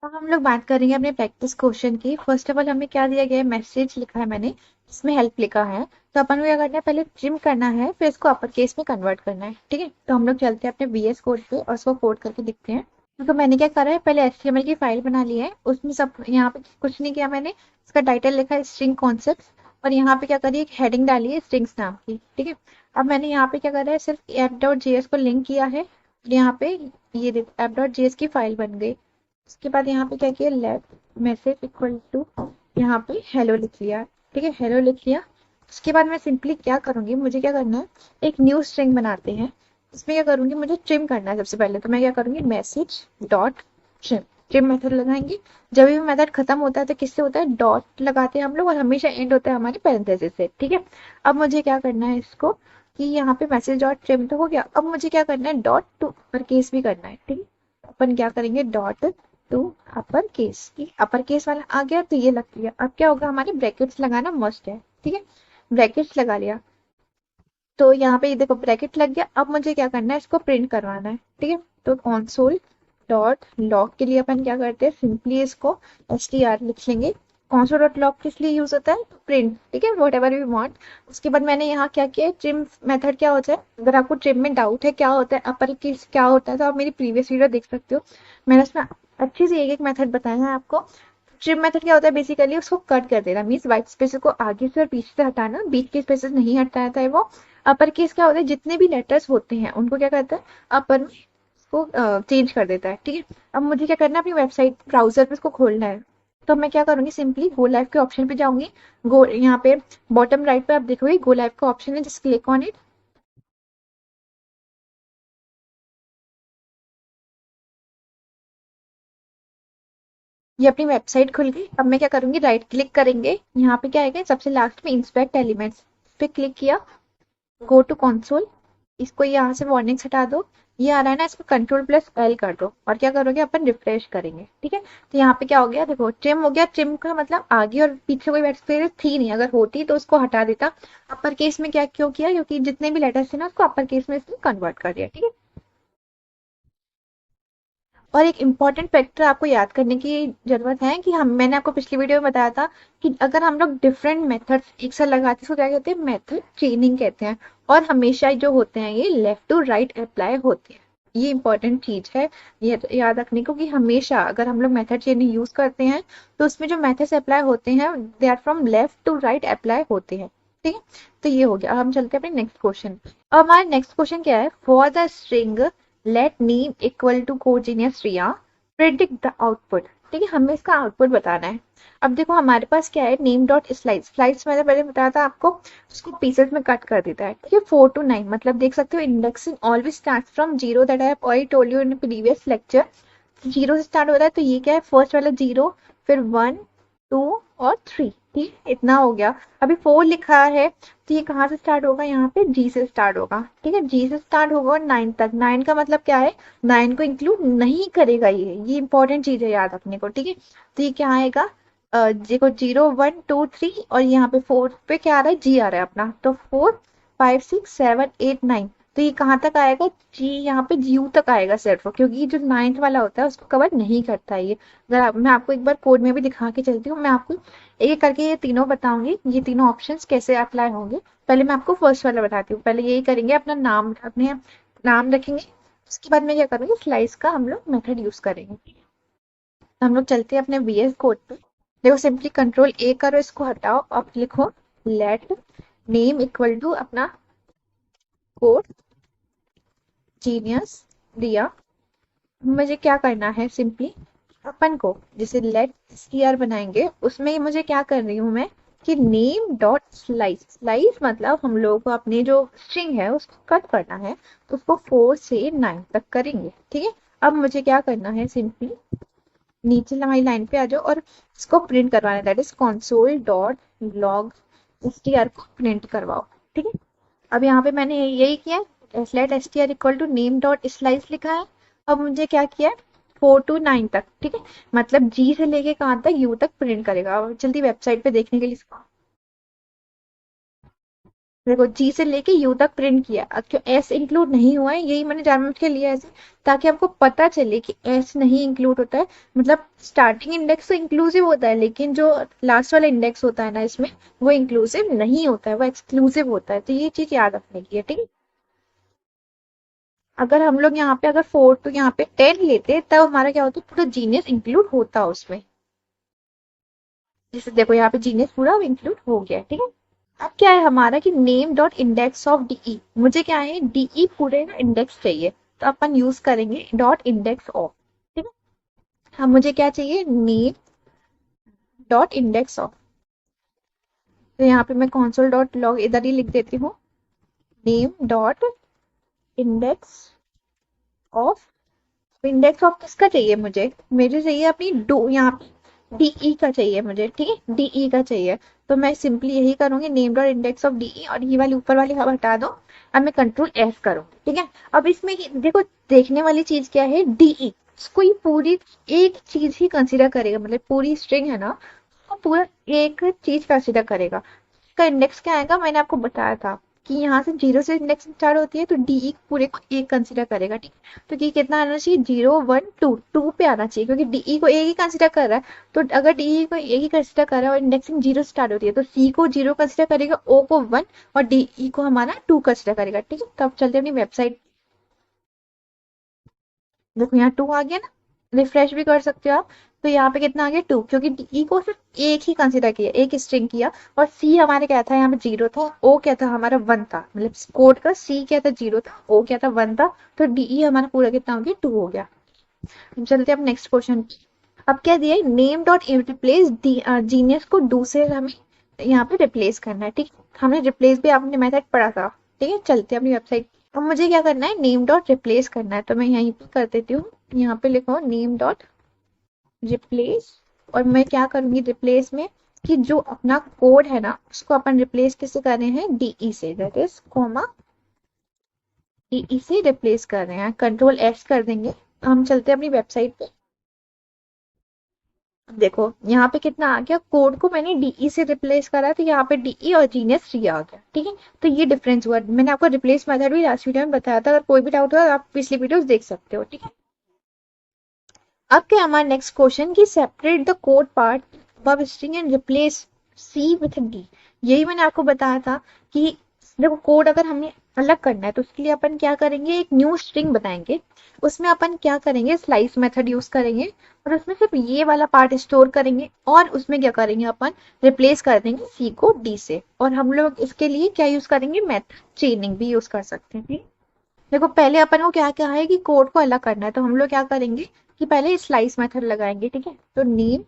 तो हम लोग बात करेंगे अपने प्रैक्टिस क्वेश्चन की। फर्स्ट ऑफ ऑल हमें क्या दिया गया है, मैसेज लिखा है मैंने, इसमें हेल्प लिखा है। तो अपन को क्या करना है, पहले ट्रिम करना है, फिर इसको अपर केस में कन्वर्ट करना है। ठीक है, तो हम लोग चलते हैं अपने VS कोड पे और उसको कोड करके देखते हैं। तो मैंने क्या करा है, पहले HTML की फाइल बना ली है, उसमें सब यहाँ पे कुछ नहीं किया मैंने। इसका टाइटल लिखा है स्ट्रिंग कॉन्सेप्ट, और यहाँ पे क्या करी, एक हेडिंग डाली है स्ट्रिंग्स नाम की। ठीक है, अब मैंने यहाँ पे क्या करा है, सिर्फ app.js को लिंक किया है। यहाँ पे ये app.js की फाइल बन गई। उसके बाद यहाँ पे क्या किया, लेट मैसेज इक्वल टू, यहाँ पे हेलो लिख लिया। ठीक है, हेलो लिख लिया। उसके बाद मैं सिंपली क्या करूंगी, मुझे क्या करना है, एक न्यू स्ट्रिंग बनाते हैं। इसमें क्या करूंगी, मुझे ट्रिम करना है सबसे पहले। तो मैं क्या करूंगी, message dot trim, trim method लगाएंगे। जब भी मेथड खत्म होता है तो किससे होता है, डॉट लगाते हैं हम लोग, और हमेशा एंड होता है हमारे पैरेंथेसिस से। ठीक है, अब मुझे क्या करना है इसको, कि यहाँ पे मैसेज डॉट ट्रिम तो हो गया, अब मुझे क्या करना है, डॉट टू अपर केस भी करना है। ठीक है, अपन क्या करेंगे, dot to upper case, upper case वाला आ गया तो ये लग गया। अब क्या होगा, हमारे ब्रैकेट्स लगाना मस्ट है। ठीक है, ब्रैकेट्स लगा लिया। तो यहाँ पे ये देखो ब्रैकेट लग गया। अब मुझे क्या करना है, इसको प्रिंट करवाना है। ठीक है, तो console डॉट लॉग के लिए अपन क्या करते हैं, सिंपली इसको str लिख लेंगे। console डॉट लॉग किस लिए यूज होता है, प्रिंट। ठीक है, वट एवर वी वांट। उसके बाद मैंने यहाँ क्या किया, ट्रिम मेथड क्या होता है, अगर आपको ट्रिम में डाउट है क्या होता है, अपर केस क्या होता है, तो आप मेरी प्रीवियस वीडियो देख सकते हो। मैंने उसमें अच्छे से एक एक मेथड बताया है आपको। ट्रिम मेथड क्या होता है, बेसिकली उसको कट कर देना, मीन्स व्हाइट स्पेसेस को आगे से और पीछे से हटाना, बीच के स्पेसेस नहीं हटाता है वो। अपर केस क्या होता है, जितने भी लेटर्स होते हैं उनको क्या करता है, अपर में उसको चेंज कर देता है। ठीक है, अब मुझे क्या करना है, अपनी वेबसाइट ब्राउजर पे उसको खोलना है। तो मैं क्या करूंगी, सिंपली गो लाइव के ऑप्शन पे जाऊंगी। गो, यहाँ पे बॉटम राइट पे आप देखोगे गो लाइव का ऑप्शन है, जस्ट क्लिक ऑन इट। ये अपनी वेबसाइट खुल गई। अब मैं क्या करूंगी, राइट क्लिक करेंगे, यहाँ पे क्या आएगा, सबसे लास्ट में इंस्पेक्ट एलिमेंट्स पे क्लिक किया, गो टू कंसोल। इसको यहाँ से वार्निंग्स हटा दो, ये आ रहा है ना, इसको कंट्रोल+L कर दो, और क्या करोगे, अपन रिफ्रेश करेंगे। ठीक है, तो यहाँ पे क्या हो गया, देखो ट्रिम हो गया। ट्रिम का मतलब आगे और पीछे कोई स्पेस थी नहीं, अगर होती तो उसको हटा देता। अपर केस में क्या क्यों किया, क्योंकि जितने भी लेटर्स थे ना उसको अपर केस में इसने कन्वर्ट कर दिया। ठीक है, और एक इम्पॉर्टेंट फैक्टर आपको याद करने की जरूरत है, कि हम, मैंने आपको पिछली वीडियो में बताया था कि अगर हम लोग डिफरेंट मेथड्स एक साथ लगाते हैं उसको क्या कहते हैं, मेथड चेनिंग कहते हैं। और हमेशा जो होते हैं ये लेफ्ट टू राइट अप्लाई होते हैं। ये इंपॉर्टेंट चीज है, ये तो याद रखने को, कि हमेशा अगर हम लोग मेथड चेनिंग यूज करते हैं तो उसमें जो मेथड्स अप्लाई होते हैं they are from left to right apply होते हैं। ठीक है, तो ये हो गया। अब हम चलते हैं अपने नेक्स्ट क्वेश्चन। अब हमारा नेक्स्ट क्वेश्चन क्या है, for the string let name equal to कोजीनियस रिया प्रिडिक्ट द आउटपुट। ठीक है, हमें इसका आउटपुट बताना है। अब देखो हमारे पास क्या है, नेम डॉट स्लाइस, स्लाइस मैंने पहले बताया था आपको, उसको पीसेस में कट कर देता है। ठीक है, 4 to 9, मतलब देख सकते हो indexing always start from zero, that I have already told you in previous lecture. Zero से स्टार्ट होता है, तो ये क्या है, फर्स्ट वाला जीरो, फिर 1 2 और 3। ठीक है, इतना हो गया। अभी 4 लिखा है, तो ये कहाँ से स्टार्ट होगा, यहाँ पे जी से स्टार्ट होगा। ठीक है, जी से स्टार्ट होगा और 9 तक। 9 का मतलब क्या है, 9 को इंक्लूड नहीं करेगा ये इंपॉर्टेंट चीज है याद रखने को। ठीक है, तो ये क्या आएगा, देखो 0 1 2 3, और यहाँ पे 4 पे क्या आ रहा है, जी आ रहा है अपना, तो 4 5 6 7 8 9। तो ये कहाँ तक आएगा, जी यहाँ पे जी यू तक आएगा सिर्फ, क्योंकि जो 9th वाला होता है उसको कवर नहीं करता है ये। अगर मैं आपको एक बार कोड में भी दिखा के चलती हूँ, मैं आपको एक एक करके ये तीनों बताऊंगी, ये तीनों ऑप्शंस कैसे अप्लाई होंगे। पहले मैं आपको फर्स्ट वाला बताती हूँ। पहले यही करेंगे, अपना नाम, अपने नाम रखेंगे। उसके बाद मैं क्या करूंगी, स्लाइस का हम लोग मेथड यूज करेंगे। तो हम लोग चलते हैं अपने VS कोड पे। देखो सिंपली कंट्रोल A करो, इसको हटाओ, अब लिखो लेट नेम इक्वल टू अपना कोड जीनियस रिया। मुझे क्या करना है, सिंपली अपन को जैसे लेट str बनाएंगे, उसमें मुझे क्या कर रही हूँ मैं, कि नेम डॉट स्लाइस, स्लाइस मतलब हम लोग को अपने जो स्ट्रिंग है उसको कट करना है, तो उसको 4 से 9 तक करेंगे। ठीक है, अब मुझे क्या करना है, सिंपली नीचे हमारी लाइन पे आ जाओ और इसको प्रिंट करवाना है, that is console dot log str को प्रिंट करवाओ। ठीक है, अब यहाँ पे मैंने यही किया, let str equal to name dot slice लिखा है। अब मुझे क्या किया है, 4 to 9 तक। ठीक है, मतलब जी से लेके कहाँ तक, यू तक प्रिंट करेगा। अब जल्दी वेबसाइट पे देखने के लिए इसको देखो जी से लेके यू तक प्रिंट किया, अब क्यों एस इंक्लूड नहीं हुआ है, यही मैंने जानबूझ के लिया ऐसे, ताकि आपको पता चले कि एस नहीं इंक्लूड होता है। मतलब स्टार्टिंग इंडेक्स तो इंक्लूसिव होता है, लेकिन जो लास्ट वाला इंडेक्स होता है ना इसमें, वो इंक्लूसिव नहीं होता है, वो एक्सक्लूसिव होता है। तो ये चीज याद रखने की है, ठीक है। अगर हम लोग यहाँ पे अगर 4 तो यहाँ पे 10 लेते तब हमारा क्या होता है, पूरा जीनियस इंक्लूड होता उसमें। जैसे देखो यहाँ पे जीनियस पूरा इंक्लूड हो गया, ठीक है। अब क्या है हमारा कि name dot index of DE, मुझे क्या है डीई पूरे ना इंडेक्स चाहिए, तो अपन यूज करेंगे डॉट इंडेक्स ऑफ, ठीक है। हाँ मुझे क्या चाहिए, नेम डॉट इंडेक्स ऑफ। तो यहाँ पे मैं कंसोल डॉट लॉग इधर ही लिख देती हूँ, name dot index of. Index of किसका चाहिए मुझे चाहिए अपनी डो, यहाँ पे डीई का चाहिए मुझे, ठीक है, डीई का चाहिए। तो मैं सिंपली यही करूंगी, name dot index of DE, और ये वाली ऊपर वाली हटा दो। अब मैं कंट्रोल एफ करूंगी, ठीक है। अब इसमें देखो देखने वाली चीज क्या है, डीई इसको ये पूरी एक चीज ही कंसीडर करेगा, मतलब पूरी स्ट्रिंग है ना, उसको पूरा एक चीज कंसीडर करेगा। इसका इंडेक्स क्या आएगा, मैंने आपको बताया था कि यहाँ से 0 से इंडेक्स स्टार्ट होती है, तो डीई पूरे को एक कंसीडर करेगा, ठीक है। तो ये कितना आना चाहिए, 0 1 2 2 पे आना चाहिए, क्योंकि डीई को एक ही कंसीडर कर रहा है। तो अगर डीई को एक ही कंसीडर कर रहा है और इंडेक्सिंग 0 से स्टार्ट होती है, तो सी को 0 कंसीडर करेगा, ओ को 1 और डीई को हमारा 2 कंसीडर करेगा, ठीक है। तो अब चलते हैं अपनी वेबसाइट। देखो यहाँ 2 आ गया ना, रिफ्रेश भी कर सकते हो आप। तो यहाँ पे कितना आ गया, 2, क्योंकि डी को सिर्फ एक ही कंसीडर किया, एक स्ट्रिंग किया। और सी हमारे क्या था, यहाँ पे 0 था, ओ क्या था हमारा 1 था, मतलब कोड का सी क्या था 0 था, ओ क्या था 1 था। तो डीई हमारा पूरा कितना हो गया, 2 हो गया। अब चलते हैं अब नेक्स्ट क्वेश्चन। अब क्या दिया है, नेम डॉट रिप्लेस जीनियस को डू से हमें यहाँ पे रिप्लेस करना है, ठीक। हमने रिप्लेस भी आपने मेथड पढ़ा था, ठीक है। चलते हैं अपनी वेबसाइट। अब मुझे क्या करना है, नेम डॉट रिप्लेस करना है, तो मैं यहीं पे कर देती हूँ। यहाँ पे लिखो नेम डॉट रिप्लेस, और मैं क्या करूंगी रिप्लेस में, कि जो अपना कोड है ना उसको अपन रिप्लेस किससे कर रहे हैं, डीई से, दैट इज कॉमा डीई से रिप्लेस कर रहे हैं। कंट्रोल एस कर देंगे। हम चलते हैं अपनी वेबसाइट पे। देखो यहाँ पे कितना आ गया, कोड को मैंने डीई से रिप्लेस करा, तो यहाँ पे डीई और जीनियस सी आ गया, ठीक है। तो ये डिफरेंस हुआ, मैंने आपको रिप्लेस मेथड भी लास्ट वीडियो में बताया था, अगर कोई भी डाउट हो आप पिछली वीडियोस देख सकते हो, ठीक है। अब क्या हमारा नेक्स्ट क्वेश्चन, की separate the code part above string and replace C with D. यही मैंने आपको बताया था कि देखो कोड अगर हमें अलग करना है, तो उसके लिए अपन क्या करेंगे, एक न्यू स्ट्रिंग बताएंगे, उसमें अपन क्या करेंगे, स्लाइस मेथड यूज करेंगे, और उसमें सिर्फ ये वाला पार्ट स्टोर करेंगे, और उसमें क्या करेंगे अपन, रिप्लेस कर देंगे सी को डी से। और हम लोग इसके लिए क्या यूज करेंगे, मेथड चेनिंग भी यूज कर सकते हैं, ठीक है। देखो पहले अपन को क्या क्या है कि कोड को अलग करना है, तो हम लोग क्या करेंगे कि पहले स्लाइस मेथड लगाएंगे, ठीक है। तो नेम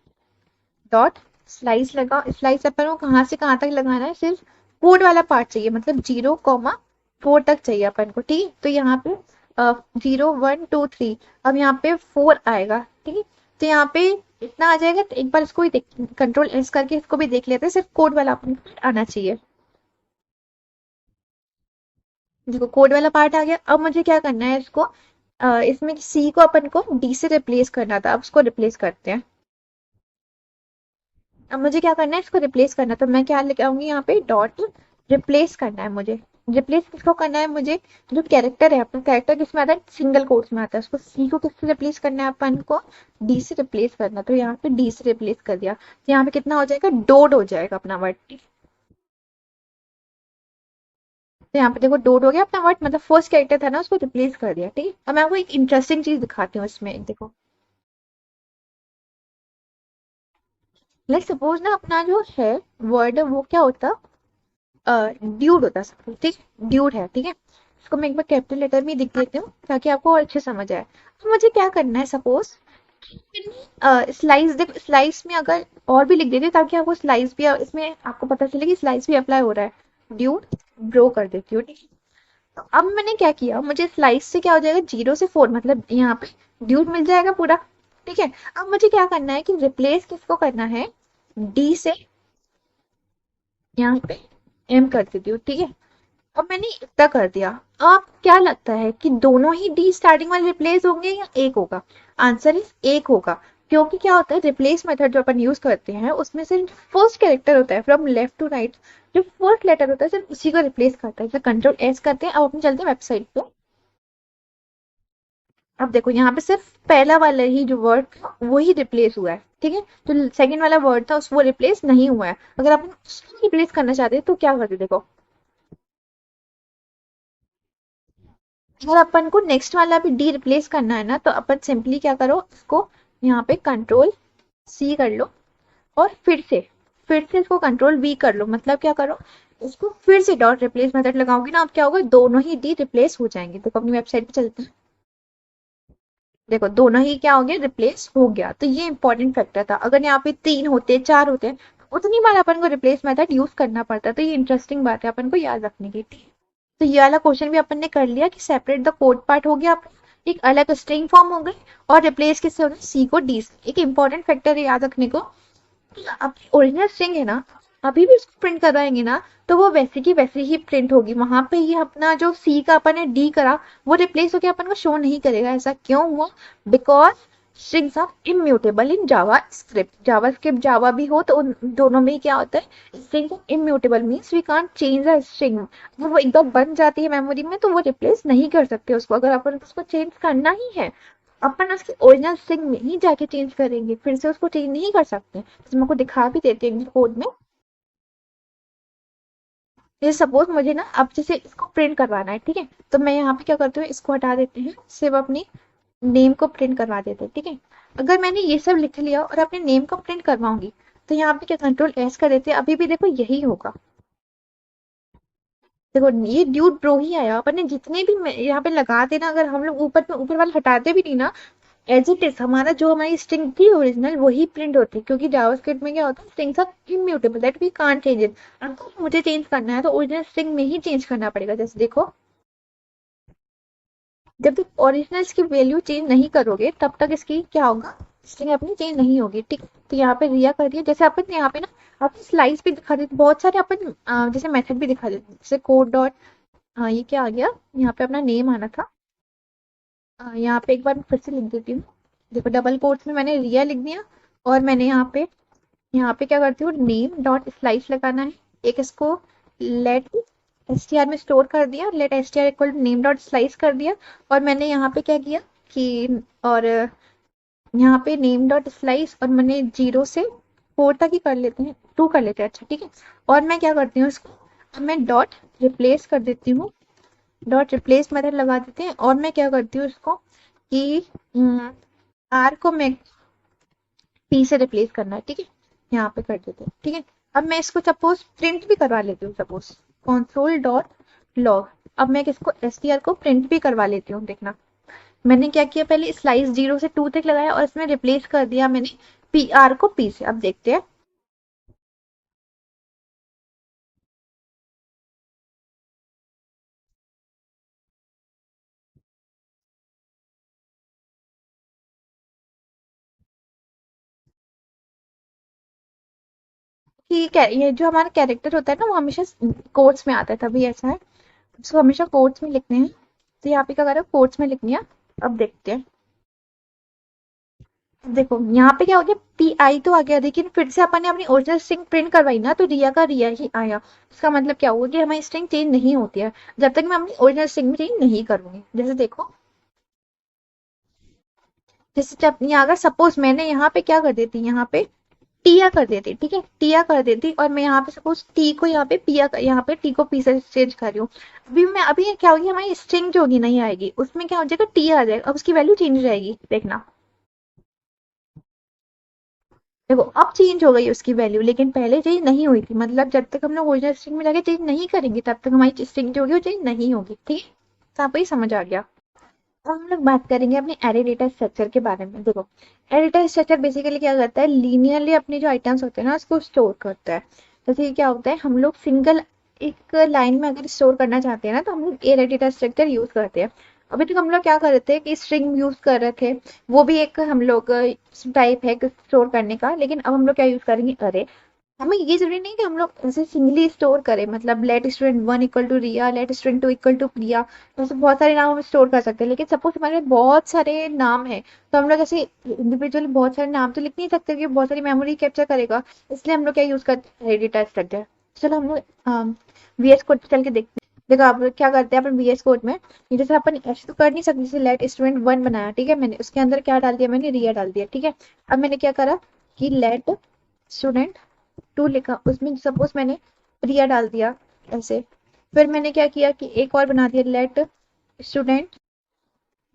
डॉट स्लाइस लगा, स्लाइस अपन को कहाँ से कहाँ तक लगाना है, सिर्फ कोड वाला पार्ट चाहिए, मतलब 0,4 तक चाहिए अपन को, ठीक है। तो यहाँ पे 0 1 2 3, अब यहाँ पे 4 आएगा, ठीक है। तो यहाँ पे इतना आ जाएगा, तो एक बार इसको ही कंट्रोल एस करके इसको भी देख लेते हैं, सिर्फ कोड वाला अपन को आना चाहिए। देखो कोड वाला पार्ट आ गया। अब मुझे क्या करना है इसको, इसमें सी को अपन को डी से रिप्लेस करना था, अब उसको रिप्लेस करते हैं। अब मुझे क्या करना है, इसको रिप्लेस करना, तो मैं क्या लेके आऊंगी, यहाँ पे डॉट रिप्लेस करना है मुझे। रिप्लेस किसको करना है मुझे, जो कैरेक्टर है अपना, कैरेक्टर किसमें आता है, सिंगल कोट्स में आता है, उसको सी को किससे रिप्लेस करना है अपन को, डी से रिप्लेस करना। तो यहाँ पे डी से रिप्लेस कर दिया, तो यहाँ पे कितना हो जाएगा, डोड हो जाएगा अपना वर्ड। तो यहाँ पे देखो डोट हो गया अपना वर्ड, मतलब फर्स्ट कैरेक्टर था ना उसको रिप्लेस कर दिया, ठीक है। अब मैं आपको एक इंटरेस्टिंग चीज दिखाती हूँ इसमें, देखो लाइक सपोज ना अपना जो है वर्ड वो क्या होता, ड्यूड होता सब, ठीक, ड्यूड है, ठीक है। इसको मैं एक बार कैपिटल लेटर में लिख देती हूँ ताकि आपको और अच्छे समझ आए। तो मुझे क्या करना है, सपोज स्लाइस, देखो स्लाइस में अगर और भी लिख देती हूँ ताकि आपको स्लाइस भी इसमें आपको पता चले कि स्लाइस भी अप्लाई हो रहा है, ड्यूड ब्रो कर देती हूँ, ठीक है। तो अब मैंने क्या किया, मुझे स्लाइस से क्या हो जाएगा, 0 से 4, मतलब यहाँ पे ड्यूड मिल जाएगा पूरा, ठीक है। अब मुझे क्या करना है कि रिप्लेस किसको करना है, डी से, यहाँ पे एम कर देती हूँ, ठीक है। अब मैंने इतना कर दिया। अब क्या लगता है कि दोनों ही डी स्टार्टिंग वाले रिप्लेस होंगे या एक होगा, आंसर इज एक होगा। क्योंकि क्या होता है, रिप्लेस मेथड जो अपन यूज करते हैं उसमें सिर्फ फर्स्ट कैरेक्टर होता है फ्रॉम लेफ्ट टू राइट, जो फर्स्ट लेटर होता है सिर्फ उसी को रिप्लेस करता है। जैसे कंट्रोल एस करते हैं, अब अपन चलते हैं वेबसाइट पे। अब देखो यहाँ पे सिर्फ पहला वाला ही जो वर्ड था वही रिप्लेस हुआ है, ठीक है। जो सेकंड वाला वर्ड था उस वो रिप्लेस नहीं हुआ है। अगर अपन उसको रिप्लेस करना चाहते हैं तो क्या करते, देखो अगर अपन को नेक्स्ट वाला भी डी रिप्लेस करना है ना, तो अपन सिंपली क्या करो, इसको यहाँ पे कंट्रोल सी कर लो और फिर से इसको कंट्रोल वी कर लो। मतलब क्या करो, इसको फिर से डॉट रिप्लेस मेथड लगाओगे ना, अब क्या होगा, दोनों ही डी रिप्लेस हो जाएंगे। देखो अपनी वेबसाइट पे चलते हैं, देखो दोनों ही क्या हो गया, रिप्लेस हो गया। तो ये इंपॉर्टेंट फैक्टर था। अगर यहाँ पे 3 होते 4 होते उतनी बार अपन को रिप्लेस मेथड यूज करना पड़ता। तो ये इंटरेस्टिंग बात है अपन को याद रखने की, ठीक है। तो ये वाला क्वेश्चन भी अपन ने कर लिया कि सेपरेट द कोड पार्ट हो गया अपना, एक अलग स्ट्रिंग फॉर्म हो गई, और रिप्लेस किससे हो गया, सी को डी से। एक इंपॉर्टेंट फैक्टर है याद रखने को, आपकी ओरिजिनल स्ट्रिंग है ना, अभी भी उसको प्रिंट करवाएंगे ना तो वो वैसे की वैसे ही प्रिंट होगी। वहां पे ये अपना जो सी का अपन ने डी करा वो रिप्लेस होकर अपन को शो नहीं करेगा। ऐसा क्यों हुआ, because strings are immutable in JavaScript. JavaScript Java भी हो तो उन दोनों में ही क्या होता है, string immutable means we can't change a string. वो एक बार बन जाती है मेमोरी में तो वो रिप्लेस नहीं कर सकते उसको। अगर अपन उसको चेंज करना ही है, अपन उसकी ओरिजिनल स्ट्रिंग में ही जाके चेंज करेंगे, फिर से उसको चेंज नहीं कर सकते। तो मैं आपको दिखा भी देती हूँ कोड में। ये सपोज मुझे ना अब जैसे इसको प्रिंट करवाना है, ठीक है, तो मैं यहाँ पे क्या करती हूँ, इसको हटा देते हैं, सिर्फ अपनी नेम को प्रिंट करवा देते हैं, ठीक है। अगर मैंने ये सब लिख लिया और अपने नेम को प्रिंट करवाऊंगी तो यहाँ पे क्या कंट्रोल एस कर देते हैं, अभी भी देखो यही होगा। देखो ये ड्यूड ब्रो ही आया, अपन ने जितने भी यहाँ पे लगाते ना, अगर हम लोग ऊपर पे ऊपर वाले हटाते भी नहीं ना, एज इट इज हमारा जो हमारी स्ट्रिंग थी ओरिजिनल वही प्रिंट होती है। क्योंकि जावास्क्रिप्ट में क्या होता है, strings are immutable that we can't change it. अगर मुझे चेंज करना है तो ओरिजिनल स्ट्रिंग में ही चेंज करना पड़ेगा। जैसे देखो, जब तक ओरिजिनल्स की वैल्यू चेंज नहीं करोगे तब तक इसकी क्या होगा, स्ट्रिंग अपनी चेंज नहीं होगी, ठीक। तो यहाँ पे रिया कर दिया। जैसे अपन यहाँ पे ना आपको स्लाइस भी दिखा देते, बहुत सारे अपन जैसे मेथड भी दिखा देते, जैसे कोड डॉट, ये क्या आ गया, यहाँ पे अपना नेम आना था। यहाँ पे एक बार मैं फिर से लिख देती हूँ। देखो डबल कोट्स में मैंने रिया लिख दिया, और मैंने यहाँ पे क्या करती हूँ, नेम डॉट स्लाइस लगाना है। एक इसको लेट एसटीआर में स्टोर कर दिया, let STR equal name dot slice कर दिया। और मैंने यहाँ पे क्या किया कि, और यहाँ पे नेम डॉट स्लाइस, और मैंने 0 से 4 तक ही कर लेते हैं, 2 कर लेते हैं, अच्छा ठीक है। और मैं क्या करती हूँ इसको, अब मैं डॉट रिप्लेस कर देती हूँ, डॉट रिप्लेस मेथड लगा देते हैं। और मैं क्या करती हूँ इसको कि आर को मैं पी से रिप्लेस करना है, ठीक है, यहाँ पे कर देते हैं, ठीक है। अब मैं इसको सपोज प्रिंट भी करवा लेती हूँ, सपोज कंसोल डॉट लॉग। अब मैं इसको एसटीआर को प्रिंट भी करवा लेती हूँ। देखना मैंने क्या किया, पहले स्लाइस 0 से 2 तक लगाया और इसमें रिप्लेस कर दिया मैंने पी आर को पी से। अब देखते हैं, कि ये जो हमारा कैरेक्टर होता है ना वो हमेशा कोट्स में आता है, तभी ऐसा है। इसको हमेशा कोट्स में लिखने हैं। तो यहाँ पे क्या करो, कोट्स में लिखनी है। अब देखते हैं, देखो यहाँ पे क्या हो गया, पी आई तो आ गया, लेकिन फिर से अपन ने अपनी ओरिजिनल स्ट्रिंग प्रिंट करवाई ना तो रिया का रिया ही आया। इसका मतलब क्या हुआ कि हमारी स्ट्रिंग चेंज नहीं होती है जब तक मैं अपनी ओरिजिनल स्ट्रिंग में चेंज नहीं करूंगी। जैसे देखो, जैसे जब यहाँ अगर सपोज मैंने यहाँ पे क्या कर देती, यहाँ पे टिया कर देती, ठीक है, टिया कर देती, और मैं यहाँ पे सपोज टी को यहाँ पे पिया, यहाँ पे टी को पी से चेंज कर रही हूँ। अभी मैं अभी क्या होगी, हमारी स्ट्रिंग जो होगी नहीं आएगी, उसमें क्या हो जाएगा, टी आ जाएगा, अब उसकी वैल्यू चेंज हो जाएगी। देखना, देखो अब चेंज हो गई उसकी वैल्यू, लेकिन पहले चेंज नहीं हुई थी। मतलब जब तक हम लोग ओरिजिनल स्ट्रिंग में जाके चेंज नहीं करेंगे तब तक हमारी स्ट्रिंग जो होगी वो चेंज नहीं होगी, ठीक है। तो आपको ये समझ आ गया। अब हम लोग बात करेंगे अपने एरे डेटा स्ट्रक्चर के बारे में। देखो एरे डेटा स्ट्रक्चर बेसिकली क्या करता है, लीनियरली अपने जो आइटम्स होते हैं ना उसको स्टोर करता है। जैसे कि क्या होता है, हम लोग सिंगल एक लाइन में अगर स्टोर करना चाहते हैं ना तो हम लोग एरे डेटा स्ट्रक्चर यूज करते हैं। अभी तक हम लोग क्या कर रहे थे कि स्ट्रिंग यूज कर रहे थे, वो भी एक हम लोग टाइप है स्टोर करने का, लेकिन अब हम लोग क्या यूज करेंगे, अरे। हमें ये जरूरी नहीं कि हम लोग ऐसे सिंगली स्टोर करें, मतलब let student 1 equal to Riya, let student 2 equal to Priya, तो बहुत सारे नाम हम स्टोर कर सकते हैं। लेकिन सपोज हमारे बहुत सारे नाम है, तो हम लोग ऐसे इंडिविजुअली बहुत सारे नाम तो लिख नहीं सकते कि बहुत सारी मेमोरी कैप्चर करेगा। इसलिए हम लोग क्या यूज करते हैं, डेटा स्ट्रक्चर। चलो हम लोग VS कोड पे चल के देखते हैं। देखो आप लोग क्या करते हैं अपन VS कोड में, ये जैसे अपन ऐसे तो कर नहीं सकते, जैसे लेट स्टूडेंट 1 बनाया, ठीक है, मैंने उसके अंदर क्या डाल दिया, मैंने रिया डाल दिया, ठीक है। अब मैंने क्या करा कि लेट स्टूडेंट 2 लिखा, उसमें सपोज मैंने प्रिया डाल दिया ऐसे। फिर मैंने क्या किया कि एक और बना दिया, स्टूडेंट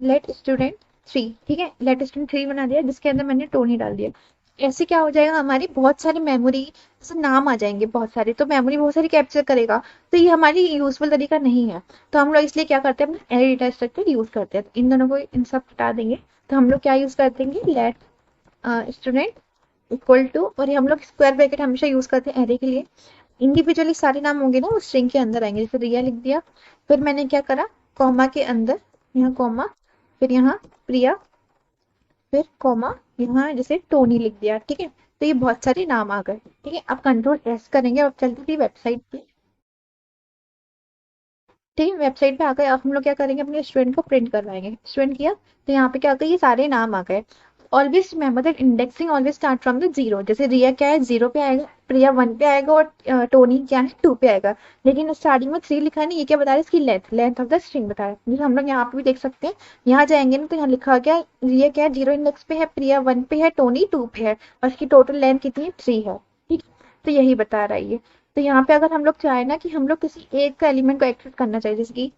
लेट स्टूडेंट 3, ठीक है, लेट स्टूडेंट 3 बना दिया, जिसके अंदर मैंने टोनी डाल दिया। ऐसे क्या हो जाएगा, हमारी बहुत सारी मेमोरी, जैसे नाम आ जाएंगे बहुत सारे, तो मेमोरी बहुत सारी कैप्चर करेगा। तो ये हमारी यूजफुल तरीका नहीं है। तो हम लोग इसलिए क्या करते हैं, अपना एरे डेटा स्ट्रक्चर यूज करते हैं। इन दोनों को इन सब हटा देंगे, तो हम लोग क्या यूज कर देंगे, लेट स्टूडेंट इक्वल टू, और ये हम लोग स्क्वायर ब्रैकेट हमेशा यूज करते हैं एरे के लिए। इंडिविजुअली सारे नाम होंगे ना, उस स्ट्रिंग के अंदर आएंगे, जैसे रिया लिख दिया। फिर मैंने क्या करा, कॉमा के अंदर, यहाँ कॉमा, फिर यहाँ प्रिया, फिर कॉमा, यहाँ जैसे टोनी लिख दिया, ठीक है। तो ये बहुत सारे नाम आ गए, ठीक है। अब कंट्रोल S करेंगे और चलते थी वेबसाइट पे, ठीक है। वेबसाइट पे आ गए। अब हम लोग क्या करेंगे, अपने स्टूडेंट को प्रिंट करवाएंगे। स्टूडेंट किया, तो यहाँ पे क्या आ गया, ये सारे नाम आ गए। Always remember that indexing always start from the zero. जैसे रिया क्या है, 0 पे आएगा, प्रिया 1 पे आएगा, और टोनी क्या है, 2 पे आएगा। लेकिन स्टार्टिंग में 3 लिखा है ना, ये क्या बता रहा है, इसकी length length of the string बता रहा है। जैसे हम लोग यहाँ पे भी देख सकते हैं, यहाँ जाएंगे ना, तो यहाँ लिखा गया रिया क्या है, 0 इंडेक्स पे है, प्रिया 1 पे है, टोनी 2 पे है, और इसकी टोटल लेंथ कितनी है, 3 है, ठीक। तो यही बता रहा है ये। तो यहाँ पे अगर हम लोग चाहे ना कि हम लोग किसी एक का एलिमेंट को एक्सेस करना चाहिए, जैसे कि